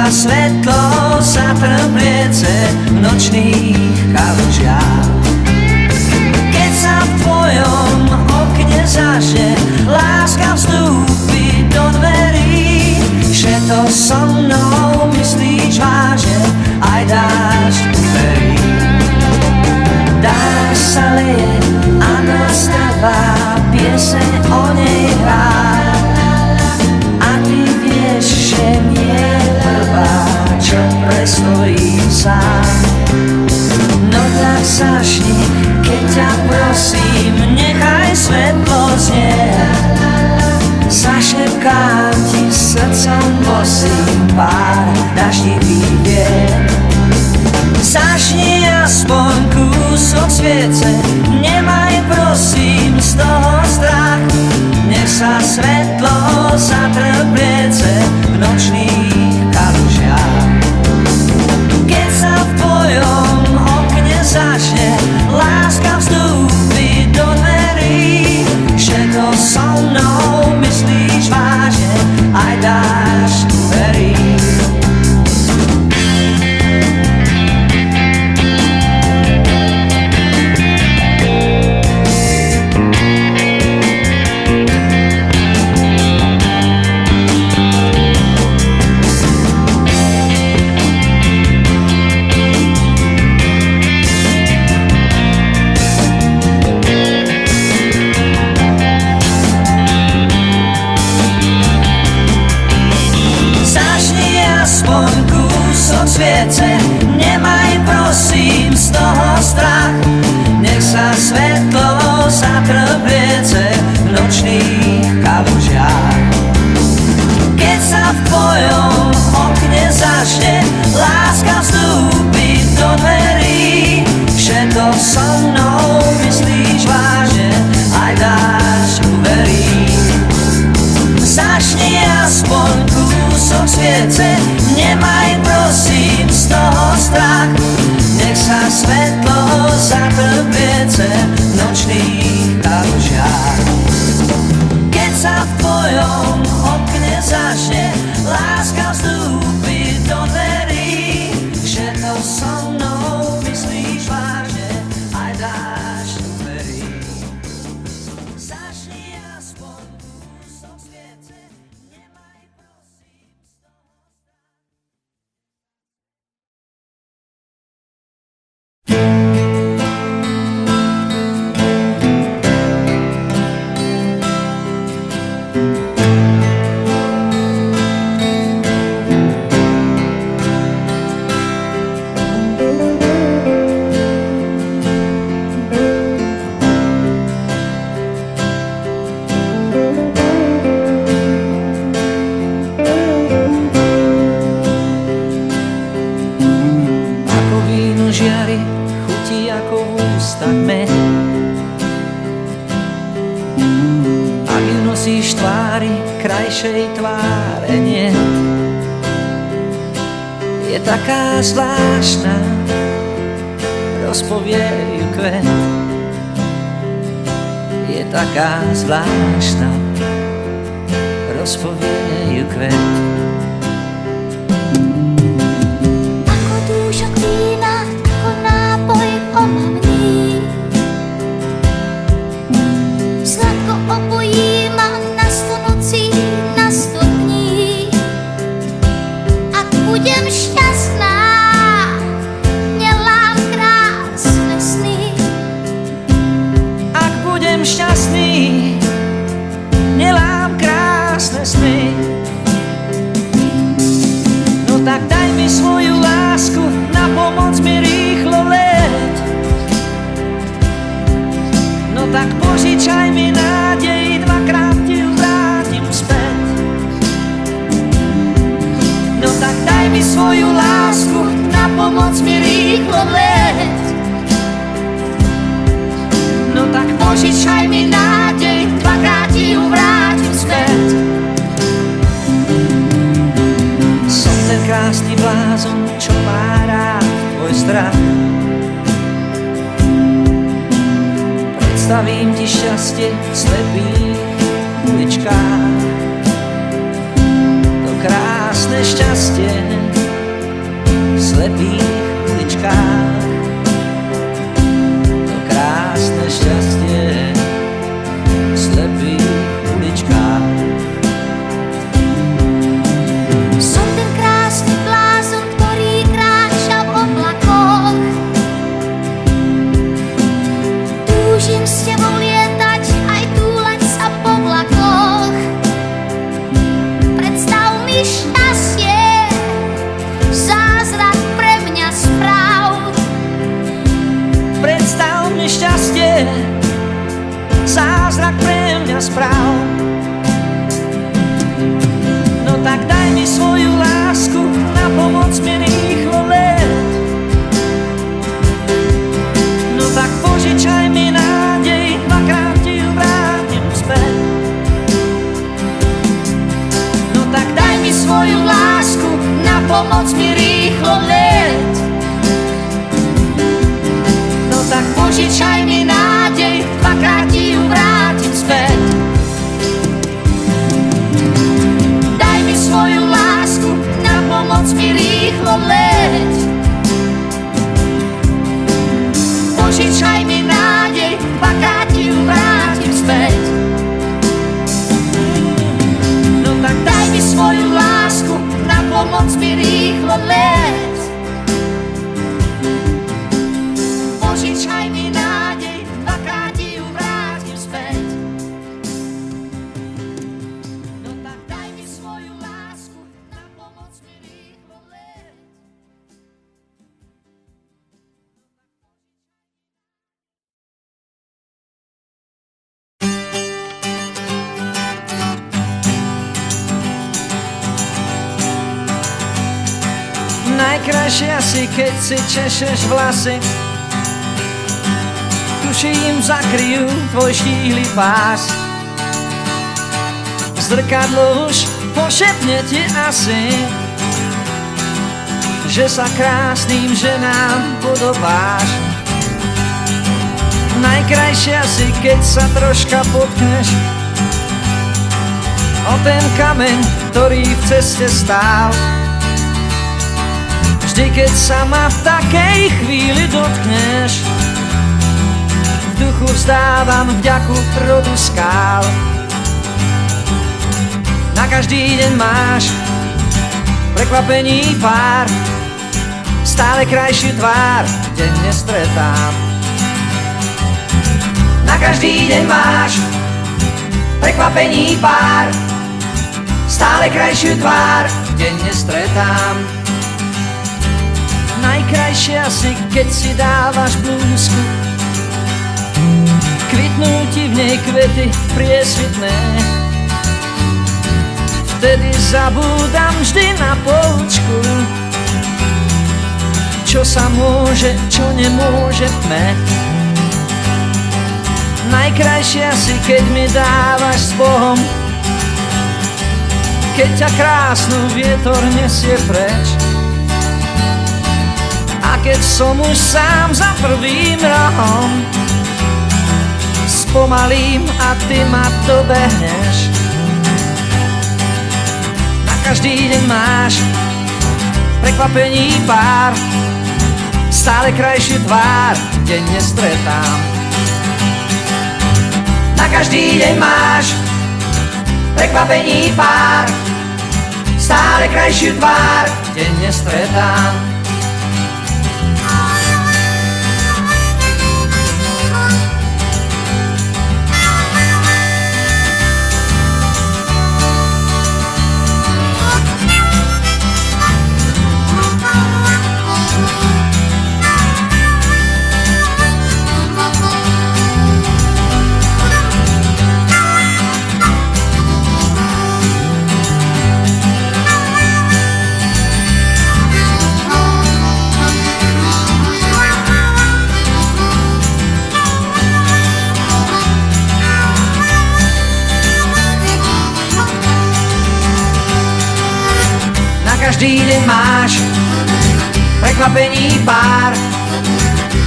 svetlo sa trbliece v nočných kalužiach. Keď sa v tvojom okne zažne, láska vstúpi do dverí, že to so mnou myslíš vážne, aj dážď uverí. Dážď sa leje a nastáva, pieseň o nej hrá, a ty vieš, že nie je prvá, čo prestojím sám. No tak zašni, keď ťa prosím, nechaj svetlo znieť. Zašepkám ti srdcom bosým pár daždivých vied. Zažni aspoň kúsok sviece, nemaj prosím z toho strach. Nech sa svetlo zatrbliece v nočných kalužiach. Keď sa v tvojom okne zažne, láska vstúpi do dverí, že to so mnou myslíš vážne, aj dážď uverí. Nemaj prosím z toho strach, nech sa svetlo zatrbliece v nočných kalužiach. Keď sa v tvojom okne zažne, láska vstúpi do dverí, že to so mnou myslíš vážne, aj dážď uverí. Zažni aspoň kúsok sviece, nemaj prosím z toho strach, nech sa svetlo zatrbliece v nočných kalužiach. Keď sa v tvojom okne zažne, láska vstúpi do dverí, že to so mnou myslíš vážne, aj dážď uverí. Zažni aspoň kúsok sviece, nemaj prosím z toho strach. Krajšej tváre nie je taká zvláštna, rozpovie ju kvet. Je taká zvláštna, rozpovie ju kvet. Ako dúšok vína, ako nápoj omamný, sladko opojí ma na 100 nocí, na 100 dní. Ak budem šťastná, nelám krásne sny. Ak budem šťastný, nelám krásne sny. No tak daj mi svoju lásku, na pomoc mi rýchlo leť. No tak požičaj mi nádej, dvakrát ti ju vrátim späť. No tak daj mi svoju lásku, na pomoc mi rýchlo leť. No tak požičaj mi nádej, dvakrát ti ju vrátim späť. Som ten krásny blázon, čo má rád tvoj strach. Predstavím ti šťastie v slepých uličkách. To krásne šťastie slepých uličkách. To krásne šťastie v slepých uličkách. Som ten krásny blázon, ktorý kráča v oblakoch. Túžim s tebou lietať, aj túlať sa po vlakoch. Predstav mi šťastie, zázrak pre mňa správ. Predstav mi šťastie, zázrak pre mňa správ. No tak daj mi svoju lásku, na pomoc mi rýchlo let. No tak požičaj mi nádej, dvakrát ti ju vrátim späť. No tak daj mi svoju lásku, na pomoc mi rýchlo let. No tak požičaj mi nádej, dvakrát ti ju vrátim späť. Daj mi svoju lásku, na pomoc mi rýchlo leť. Požičaj mi nádej, dvakrát ti ju vrátim späť. No tak daj mi svoju lásku, na pomoc mi rýchlo leť. Požičaj mi nádej, dvakrát ti ju vrátim späť. No tak daj mi svoju lásku, na pomoc mi rýchlo leť. Najkrajšie asi, keď si češeš vlasy, tuším zakryjú tvoj štíhly pás. Zrkadlo už pošepne ti asi, že sa krásnym ženám podobáš. Najkrajšie asi, keď sa troška potkneš o ten kameň, ktorý v ceste stál. Vždy, keď sa ma v takej chvíli dotkneš, v duchu vzdávam vďaku rodu skál. Na každý deň máš prekvapení pár, stále krajšiu tvár denne stretám. Na každý deň máš prekvapení pár, stále krajšiu tvár denne stretám. Najkrajšie asi, keď si dávaš blúzku, kvitnú ti v nej kvety priesvitné. Vtedy zabúdam vždy na poučku, čo sa môže, čo nemôže tme. Najkrajšie asi, keď mi dávaš s Bohom, keď ťa krásnu vietor nesie preč. A keď som už sám za prvým rohom, spomalím a ty ma dobehneš. Na každý deň máš prekvapení pár, stále krajšiu tvár denne stretám. Na každý deň máš prekvapení pár, stále krajšiu tvár denne stretám. Každý deň máš prekvapení pár,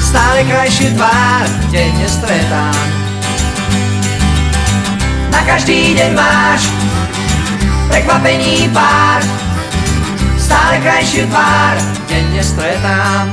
stále krajšiu tvár denne stretám. Na každý deň máš prekvapení pár, stále krajšiu tvár denne stretám.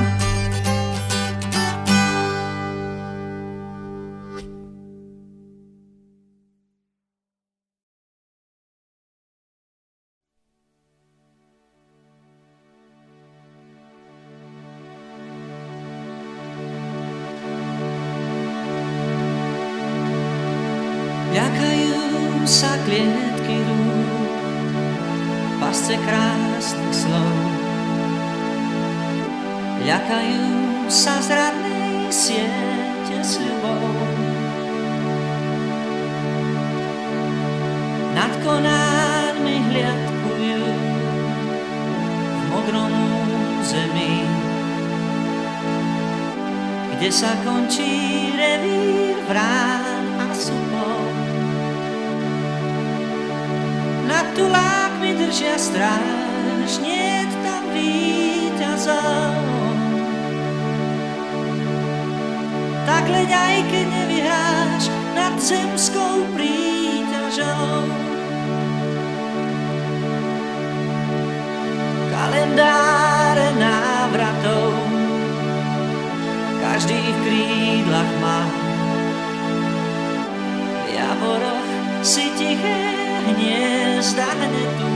Ľakajú sa klietky rúk, pasce krásnych slov. Ľakajú sa zradnej siete sľubov. Nad konármi hliadkujú v modrom zemi, kde sa končí revír vrán a supov. Nad tulákmi držia stráž, niet tam víťazov. Tak leď aj keď nevyhráš nad zemskou príťažou. Kalendáre návratov každý v krídlach má. V javoroch si tiché hniezda hnetú.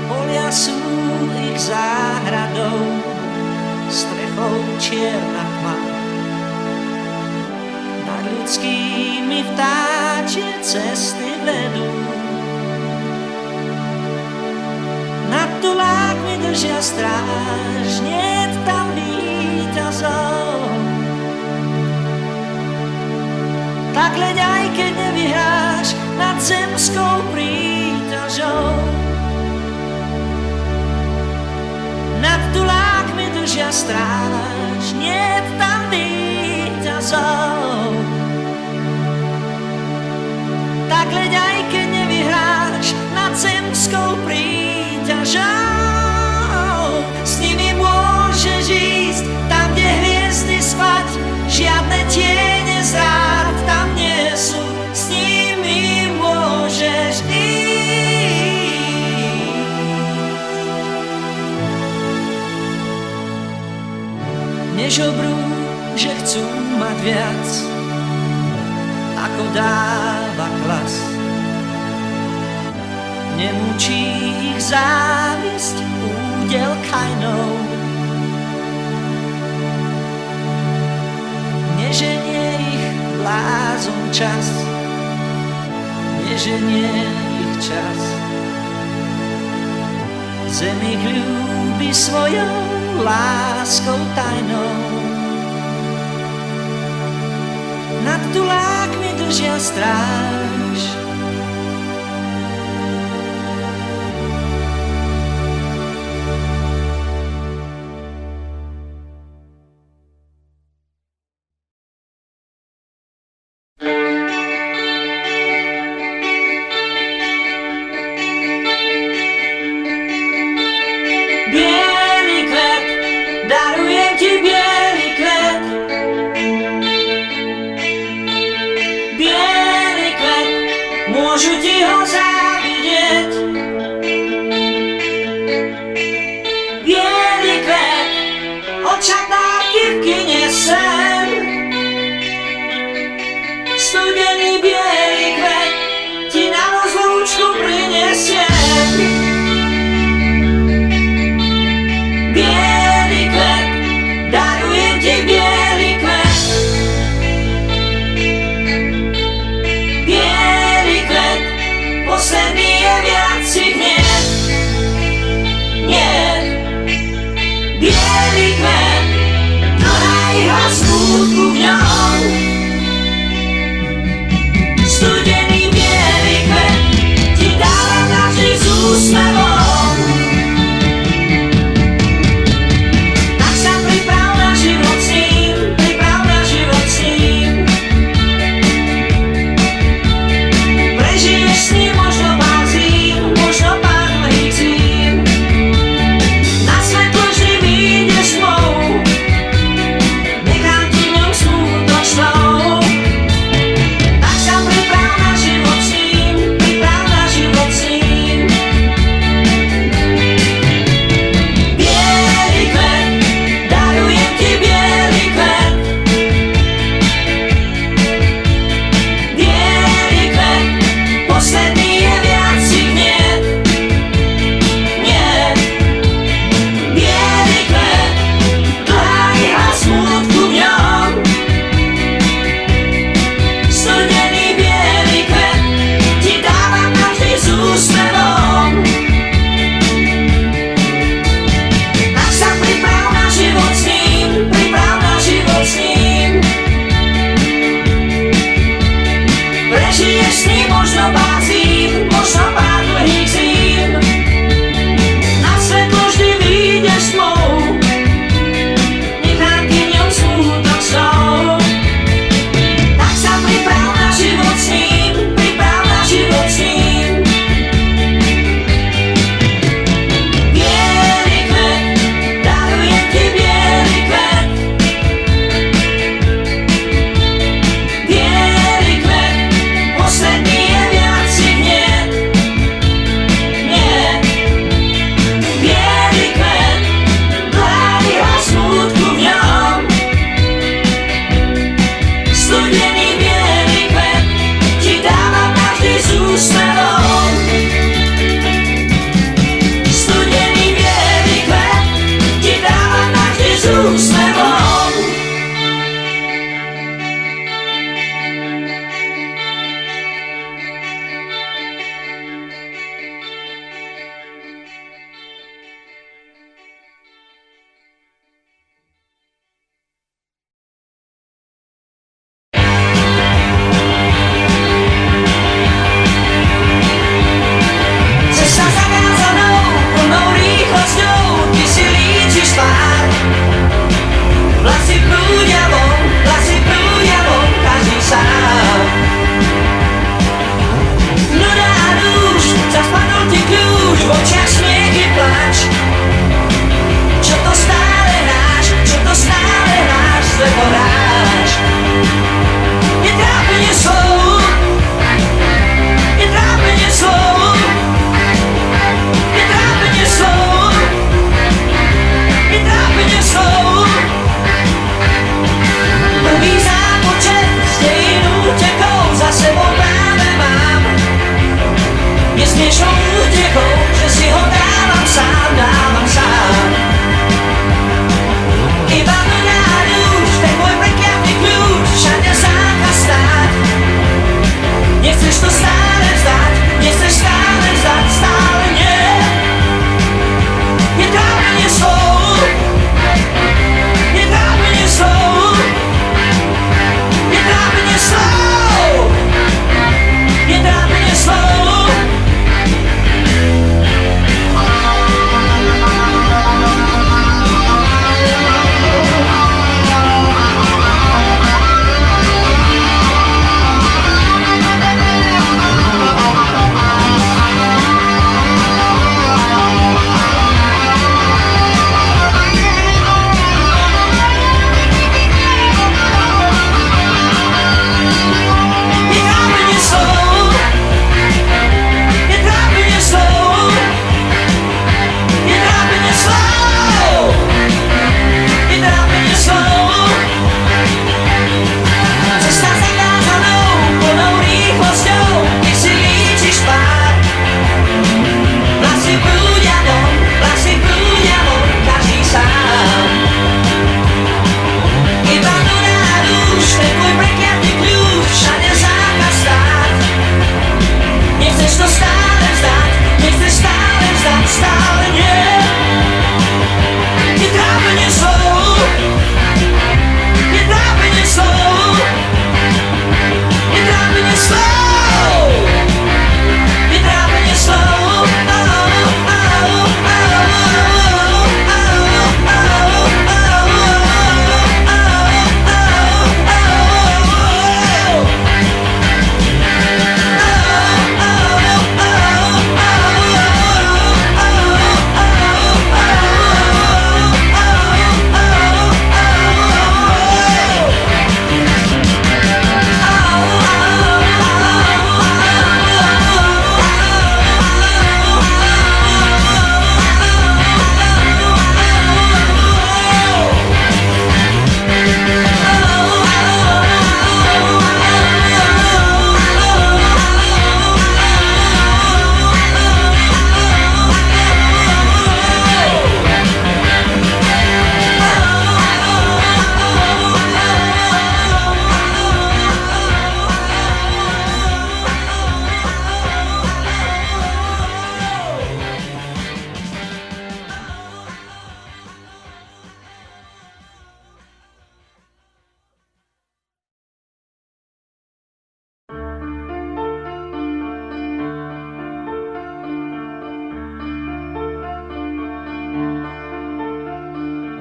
Polia sú ich záhradou, strechou čierna tma. Nad ľudskými vtáčie cesty vedú. Nad tulákmi držia stráž, niet tam víťazov. Tak leď aj keď nevyhráš nad zemskou príťažou. Nad tulákmi držia stráž, niet tam víťazov. Tak leď aj keď nevyhráš nad zemskou príťažou. S nimi môžeš ísť tam, kde hviezdy spať, žiadne tiene zrád tam nie sú. S nimi môžeš ísť. Nežobrú, že chcú mať viac, ako dáva klas. Nemúči ich závisť údel kajnou. Neženie ich blázon čas, neženie ich čas. Zem ich ľúbi svojou láskou tajnou. Nad tulákmi držia stráž. Bielý kvet, darujem ti bielý kvet. Bielý kvet, môžu ti ho závidieť. Bielý kvet, očakávky v kine sem. Studený bielý kvet, ti na rozlúčku prinesiem. Bielý kvet, darujem ti bielý kvet. Bielý kvet, posledný je viac ich niet. Niet. Bielý kvet, no aj ho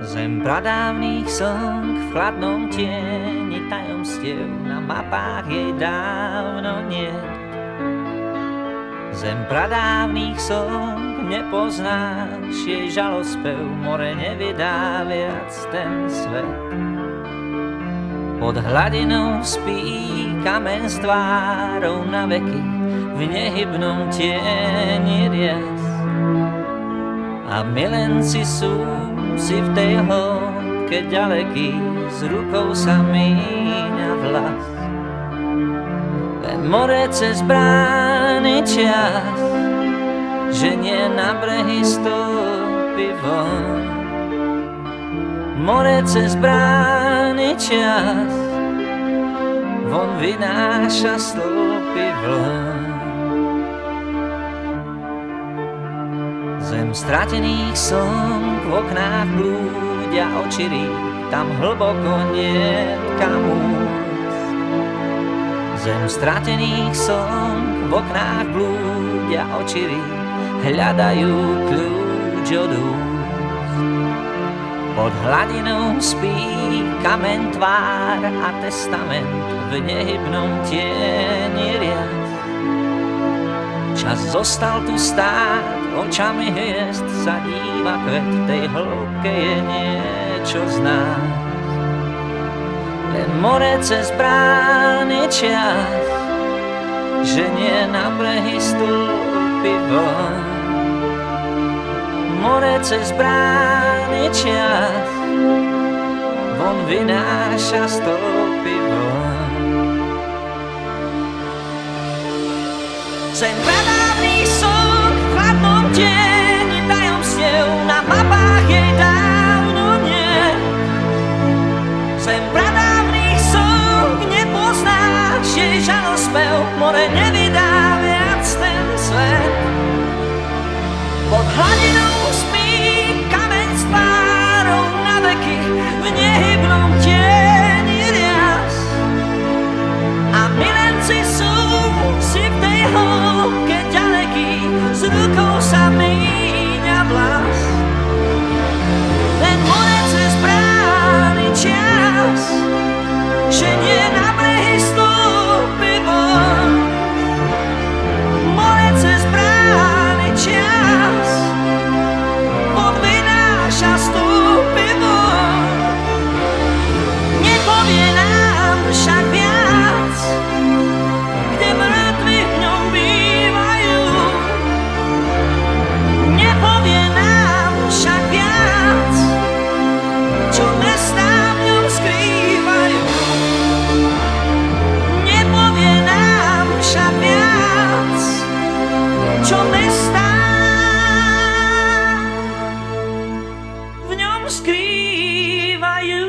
Zem pradávnych slnk v chladnom tieni tajomstiev, na mapách jej dávno niet. Zem pradávnych slnk nepoznáš, jej žalospev more nevydá viac ten svet. Pod hladinou spí kameň s tvárou na veky v nehybnom tieni rias. A milenci sú si v tej hĺbke ďaleký, s rukou sa míňa vlas. Len more cez brány čas, ženie na brehy stĺpy von. More cez brány čas, von vynáša stĺpy vln. Zem stratených slnk v oknách blúdia očirí, tam hlboko niet kam újsť. Zem stratených slnk v oknách blúdia očirí, hľadajú kľúč od úst. Pod hladinou spí kameň tvár a testament v nehybnom tieni rias. Čas zostal tu stáť, očami hviezd sa díva kvet, v tej hĺbke je niečo z nás. Len more cez brány čas, ženie na brehy stĺpy von. More cez brány čas, von vynáša stĺpy von. Zem pradávnych slnk v chladnom tieni tajomstiev, na mapách jej dávno niet. Zem pradávnych slnk nepoznáš, jej žalospev more nevydá viac ten svet. Pod hladinou spí kameň s tvárou na veky v nehybnom tieni rias. A milenci sú si v tej hĺbke ďaleký, s rukou sa míňa vlas. Len more cez brány čas, ženie na brehy stĺpy von. More cez brány čas, von vynáša stĺpy von. Nepovie nám však viac, kde mŕtvi v ňom bývajú. Nepovie nám však viac, čo mestá v ňom skrývajú. Nepovie nám však viac, čo mestá v ňom skrývajú.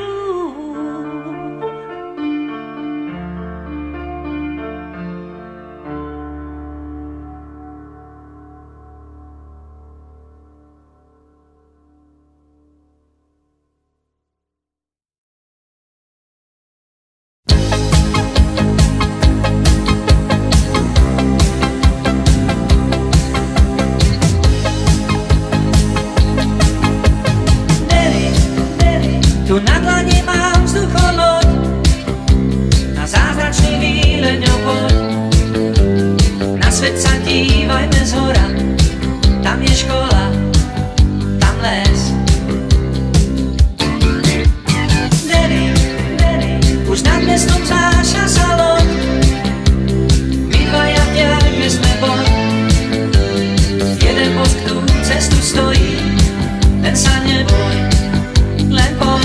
Tu na dlani mám vzducholoď, na zázračný výlet ňou poď. Na svet sa dívajme zhora, tam je škola, tam les. Deli, už nad mestom záša sa loď, my dvaja v diaľke sme bol. Jeden bosk tu cestu stojí, ten sa neboj, len poď.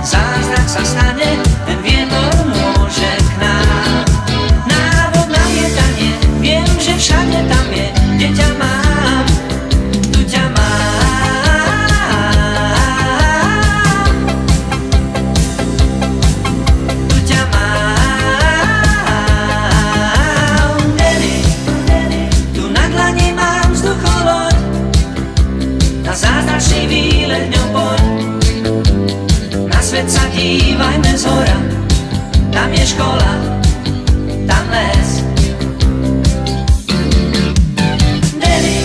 Zázrak sa stane, ten vietor môže k nám. Návod na lietanie, viem, že všade tam je, kde ťa mám, tu ťa mám. Tu ťa mám. Tu na dlani mám vzducholoď, na zázračný výlet ňou poď. Na svet sa dívajme zhora, tam je škola, tam les. Deli,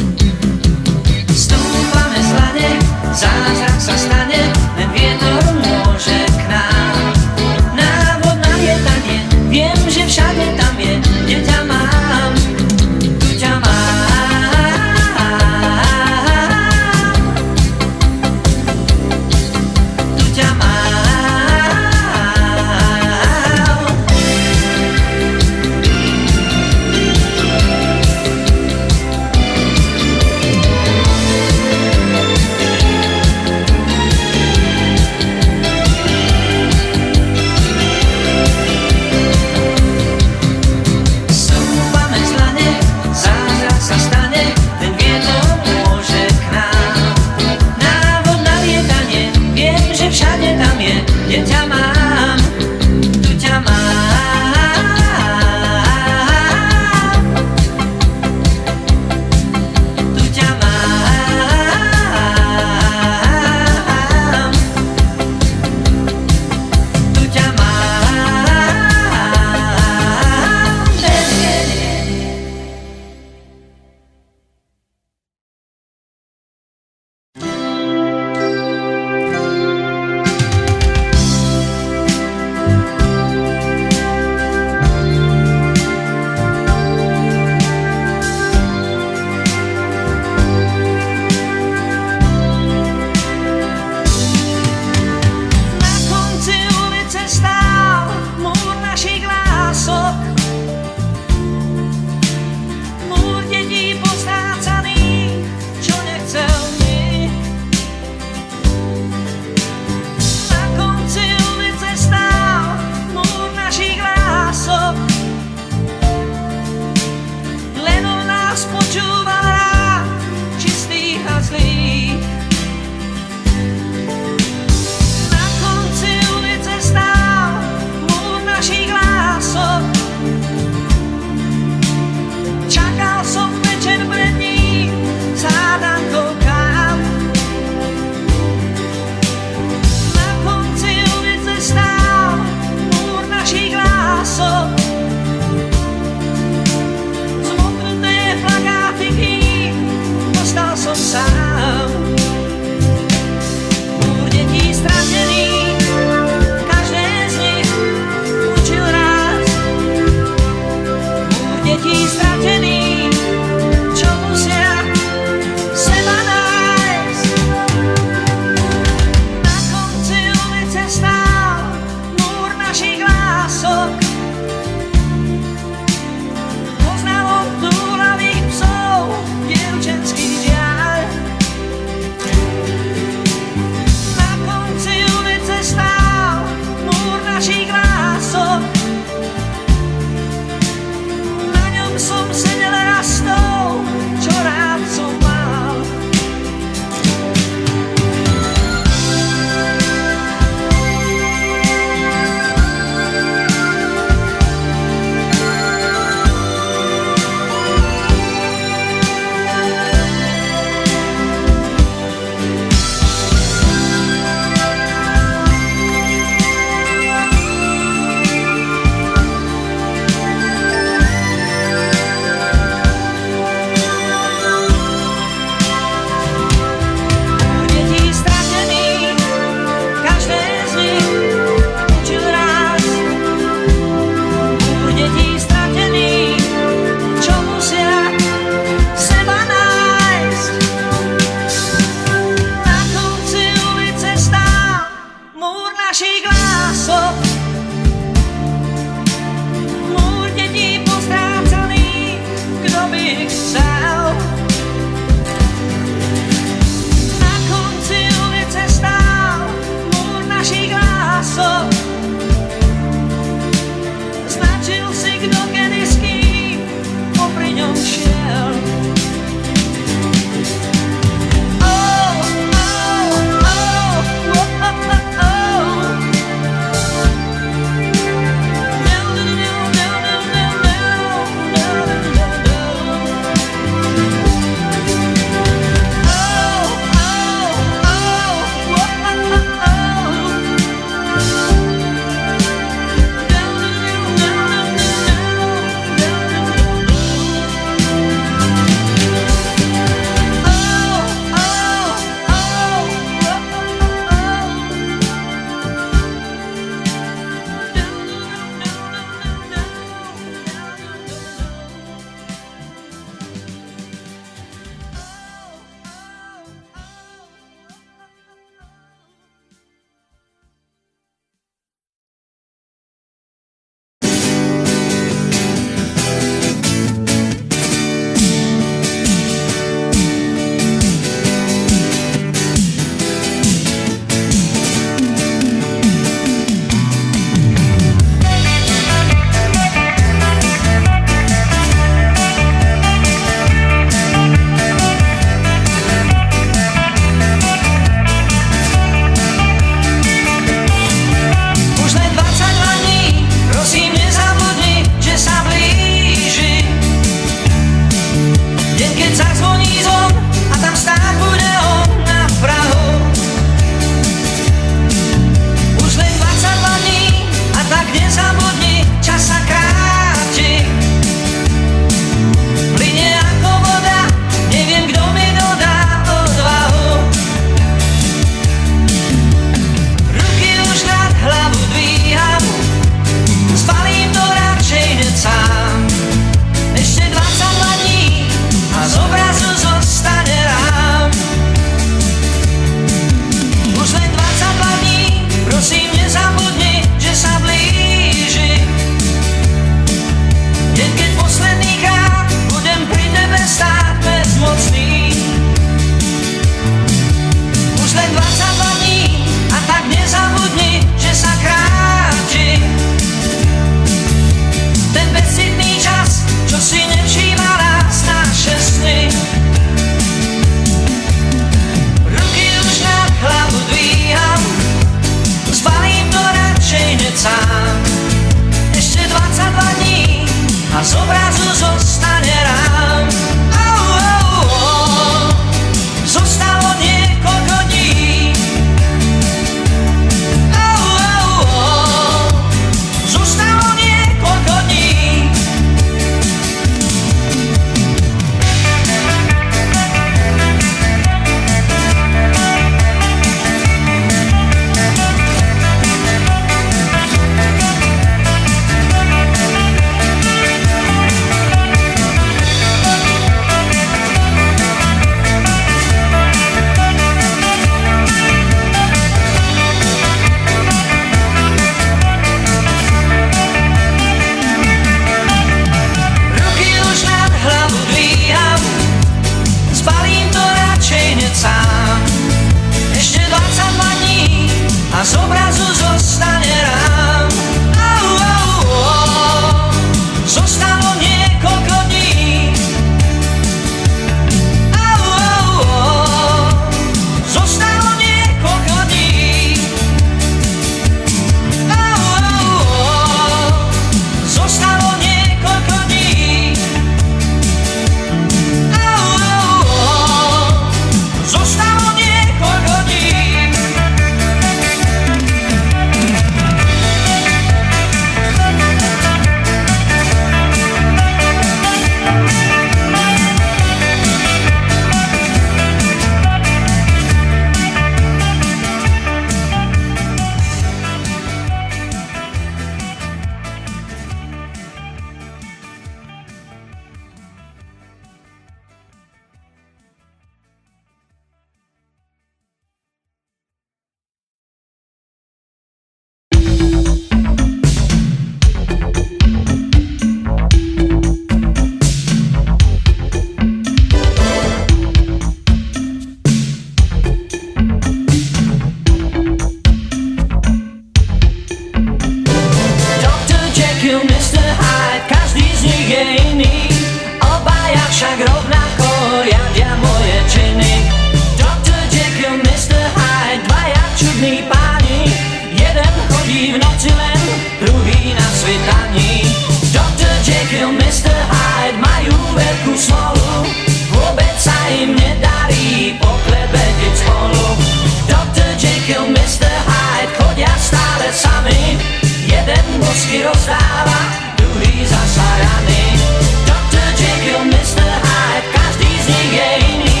bosky rozdáva, druhý zasa rany. Dr. Jekyll, Mr. Hyde, každý z nich je iný,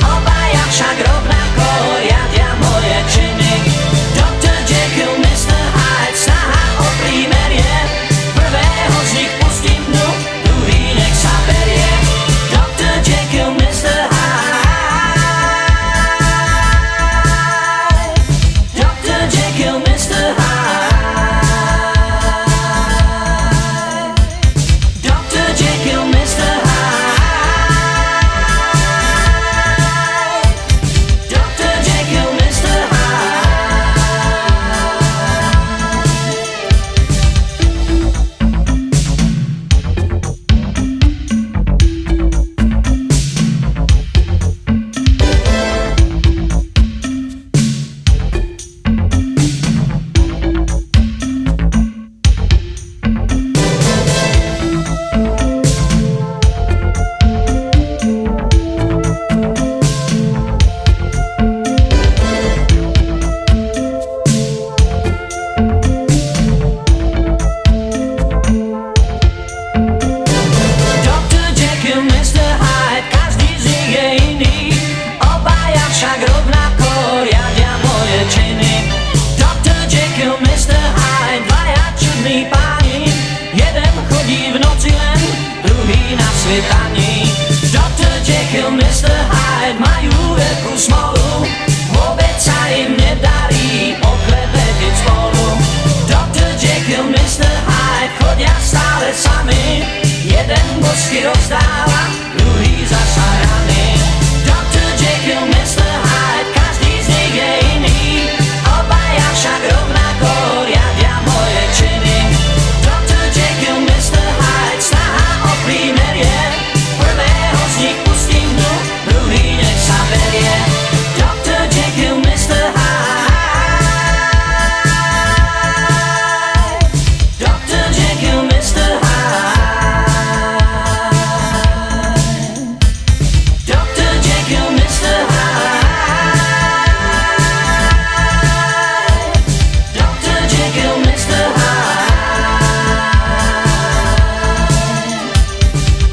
obaja však rovnako riadia moje činy. Dr. Jekyll, Mr. Hyde, snaha o prímerie, prvého z nich pustím dnu, druhý nech sa berie. Dr. Jekyll, Mr. Hyde, Dr. Jekyll, Mr. Hyde, Dr. Jekyll, Mr. Hyde, Dr. Jekyll, Mr. Dr. Jekyll, Mr. Hyde, každý z nich je iný, obaja však rovnako riadia moje činy. Dr. Jekyll, Mr. Hyde, dvaja čudní páni, jeden chodí v noci len, druhý na svitaní. Dr. Jekyll, Mr. Hyde, majú veľkú smolu, vôbec sa im nedarí oklebetiť spolu. Dr. Jekyll, Mr. Hyde, chodia stále sami, jeden bosky rozdáva, druhý zasa rany. Dr. Jekyll, Mr. Hyde, každý z nich je iný, obaja však rovnako riadia moje činy. Dr. Jekyll, Mr. Hyde, snaha o prímerie, prvého z nich pustím dnu, druhý nech sa berie. Dr. Jekyll, Mr. Hyde, Dr. Jekyll, Mr. Hyde, Dr. Jekyll, Mr. Hyde, Dr. Jekyll, Mr. Hyde,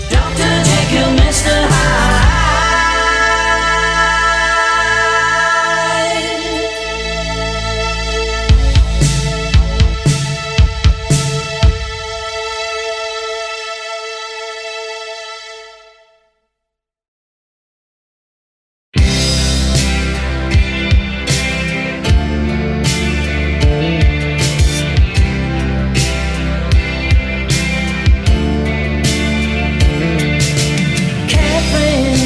Dr. Jekyll, Mr. Catherine,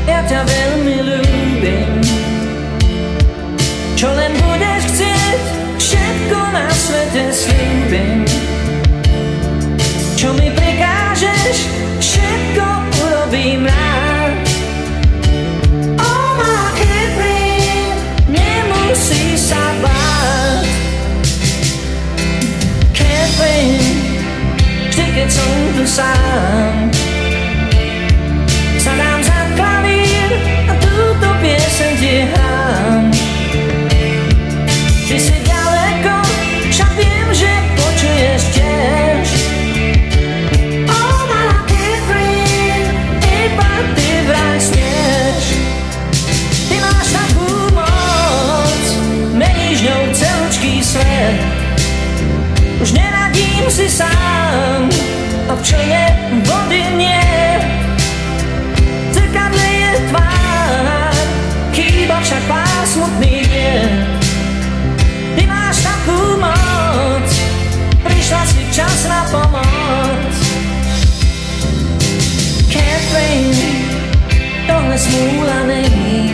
ja ťa veľmi ľúbim, čo len budeš chcieť, všetko na svete sľúbim. Čo mi prikážeš, všetko urobím rád. Oh my Catherine, nemusíš sa báť. Catherine, vždy keď som tu sám, sadám za klavír a túto pieseň ti hrám. Ty si ďaleko, však viem, že počuješ tiež. Oh my Catherine, iba ty vraj smieš. Ty máš takú moc, meníš ňou celúčký svet. Už neradím si sám, a v člne vody nie. Zrkadle je tvár, chýba však pár smutných vied. Ty máš takú moc, prišla si včas na pomoc. Catherine, tohle smúla není,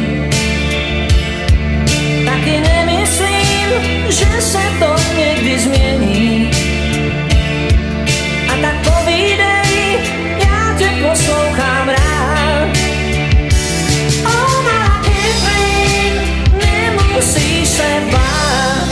taky nemyslím, že sa to niekdy zmení. A tak povídej, ja te poslouchám rád. Oh my Catherine, nemusíš se bát.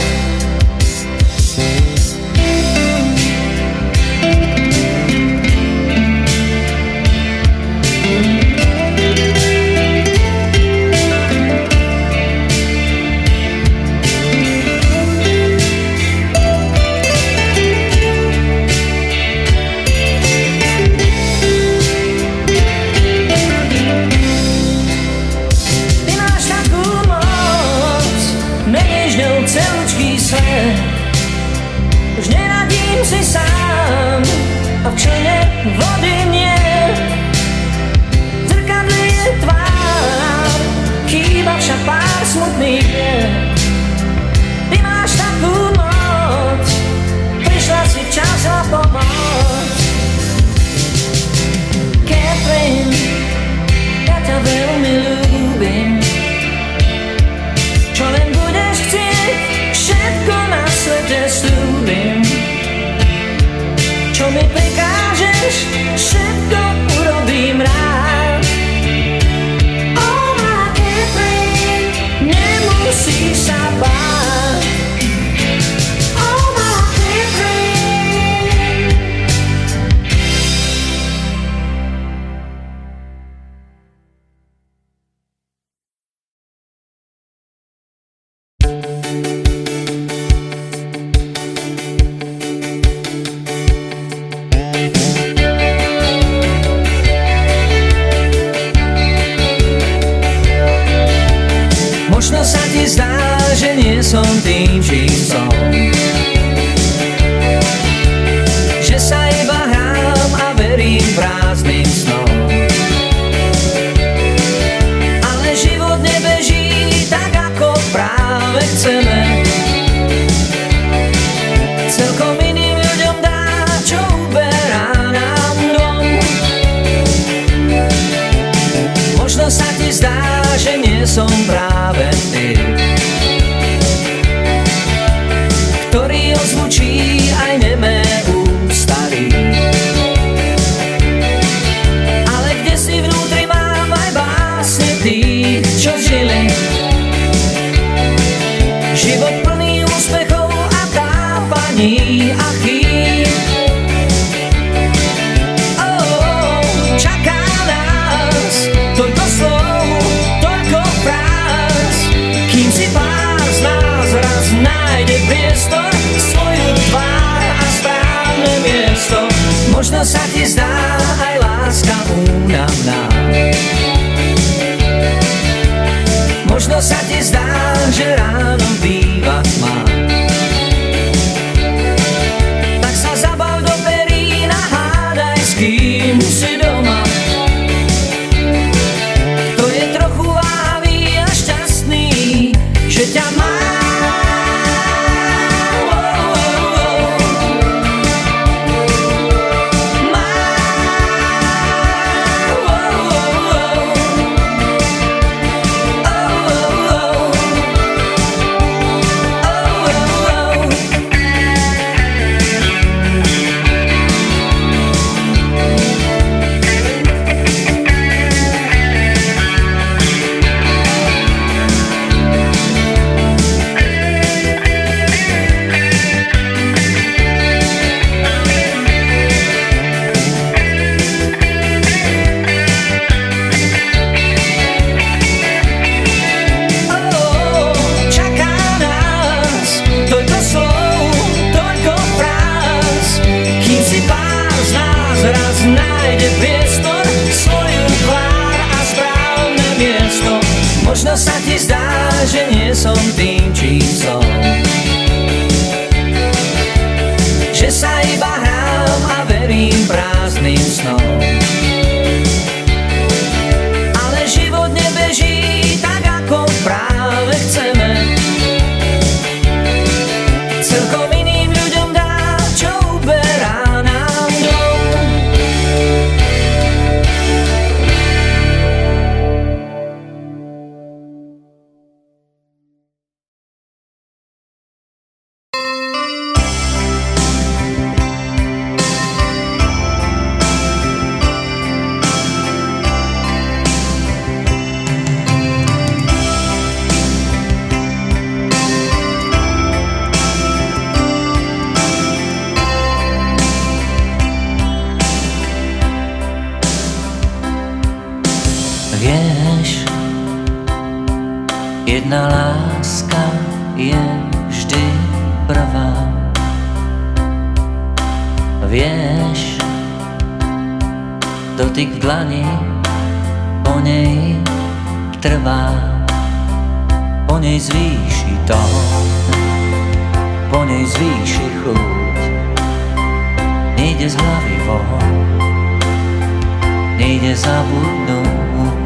som práve ty, ktorý ozvučí aj nemé ústavy. Ale kde si vnútri mám aj básne tých, čo žili život plný úspechov a tápaní a chýb. Čaká nás toľko slov, toľko fráz, kým si pár z nás raz nájde priestor, svoju tvár a správne miesto. Možno sa ti zdá aj láska únavná, možno sa ti zdá, že ráno býva tma. Tak sa zabav do perín a hádaj, s kým si doma. Kto je trochu váhavý a šťastný, že ťa má. Raz nájde priestor, svoju tvár a správne miesto. Možno sa ti zdá, že nie som tým, čím som, že sa iba hrám a verím prázdnym snom. Ale život nebeží tak, ako práve chceme. Celkom iným ľuďom dá, čo uberá nám dom. Vieš, jedna láska je vždy prvá. Vieš, dotyk v dlani po nej trvá, po nej zvýši tón, po nej zvýši chuť, nejde z hlavy von, nejde zabudnúť.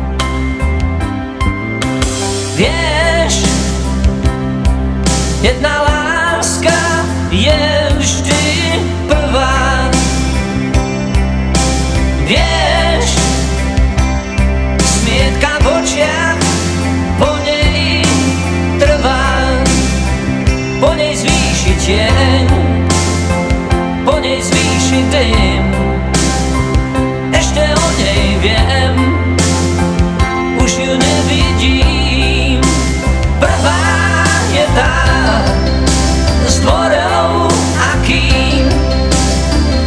Vieš, jedna láska je vždy prvá. Vieš, smietka v očiach po nej trvá, po nej zvýši tieň, po nej zvýši dym. Ešte o nej viem, už ju nevidím. Prvá je tá s dvorou akým,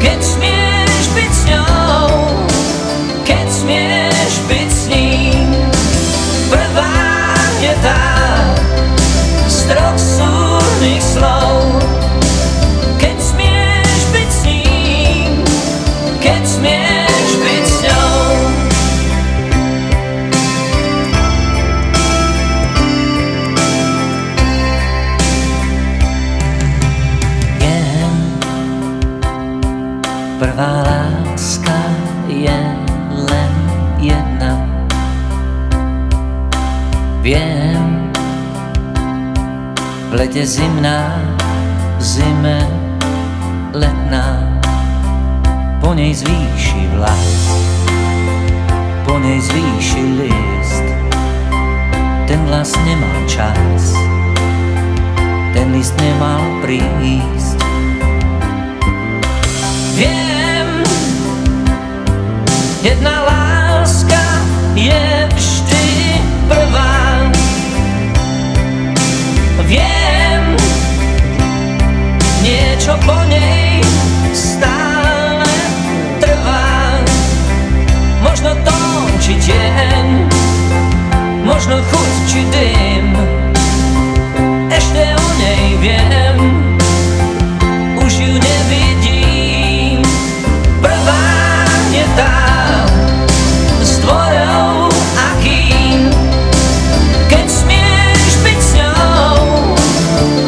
keď smieš byť s ňou, keď smieš byť s ním. Prvá je tá z troch súrnych slov, keď smieš byť s ním, keď smieš byť s ňou. Prvá láska je len jedna. Viem, v lete zimná, v zime letná, po nej zvýši vlas, po nej zvýši list, ten vlas nemal čas, ten list nemal prísť. Viem, jedna láska je vždy prvá. Viem, niečo po nej stále trvá. Možno tón či deň, možno chuť či dym, ešte o nej viem, už ju nevidím. Prvá je tá s tvorou akým, keď smieš byť s ňou,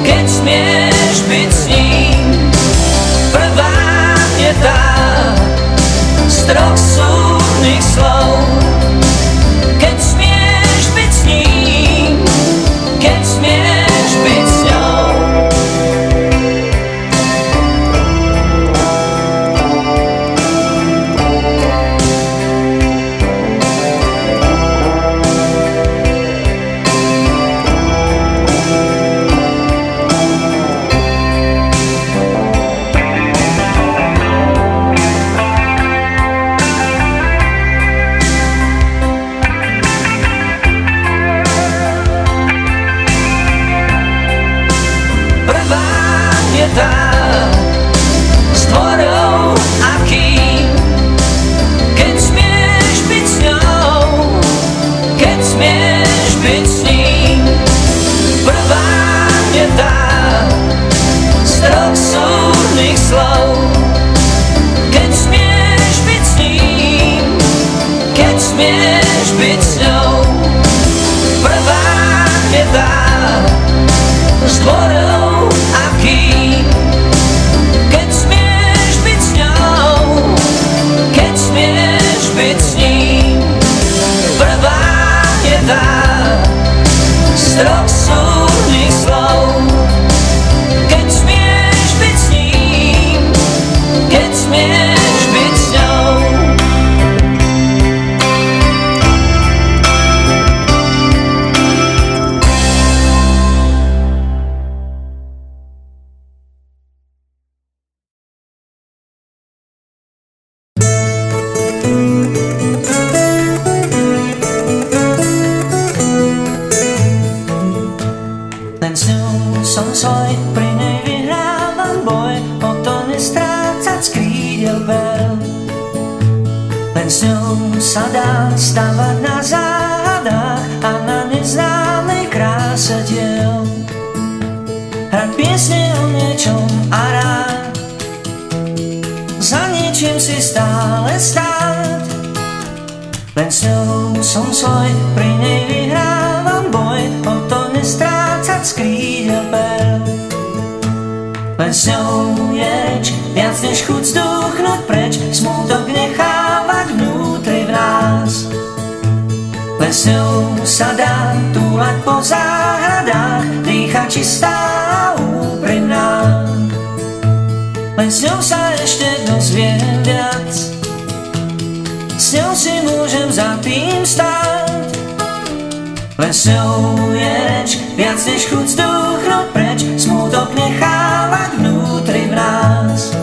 keď smieš byť s ním. Prvá je tá z troch súdnych slov, keď smieš byť s ním, keď smieš byť s ňou. S tvorou akým, keď smieš byť s ňou, keď smieš byť s ním. Prvá je tá z troch súdnych slov, keď smieš byť s ním, keď smieš byť s ňou. Prvá je tá s tvorou akým, keď smieš byť s ňou, keď smieš byť s ním. Prvá je tá z troch súdnych slov, keď smieš byť s ním, keď smieš byť s ňou. Len s ňou som svoj, pri nej vyhrávam boj, o to nestrácať z krídel per. Len s ňou sa dá stavať na záhadách a na neznámej kráse diel. Hrať piesne o niečom a rád, za niečím si stále stáť. Len s ňou som svoj, pri nej vyhrávam boj, o to nestrácať z krídel per. Len s ňou je reč, viac než chuť zdúchnuť preč, smútok nechávať vnútri v nás. Len s ňou sa dá túlať po záhradách, dýchať čistá a úprimná. Len s ňou sa ešte dozviem viac, s ňou si môžem za tým stáť. Len s ňou je reč, viac než chuť zdúchnuť preč, smútok nechávať vnútri v nás.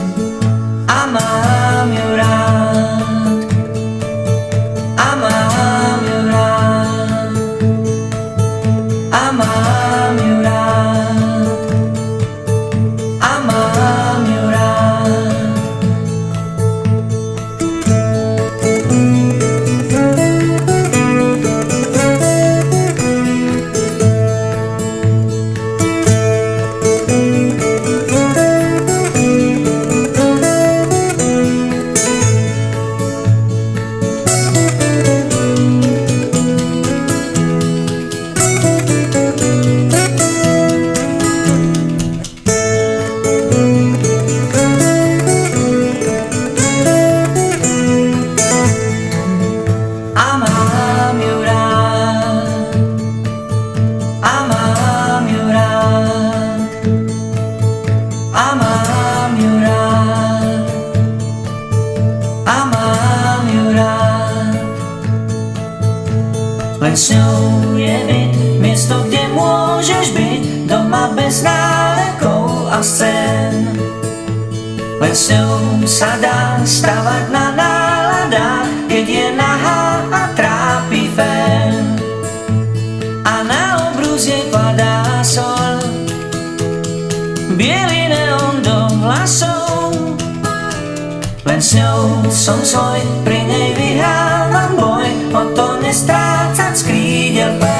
A mám ju rád, a mám ju rád, a mám ju rád, a mám ju rád. Len s ňou je byt miesto, kde môžeš byť doma bez nálekov a scén. Len s ňou sa dá stavať na náladách, keď je nahá a trápi fén. A na obrus jej padá sol, biely neon do vlasov. Len s ňou som svoj, pri nej vyhrávam boj, o to nestrácať z krídel.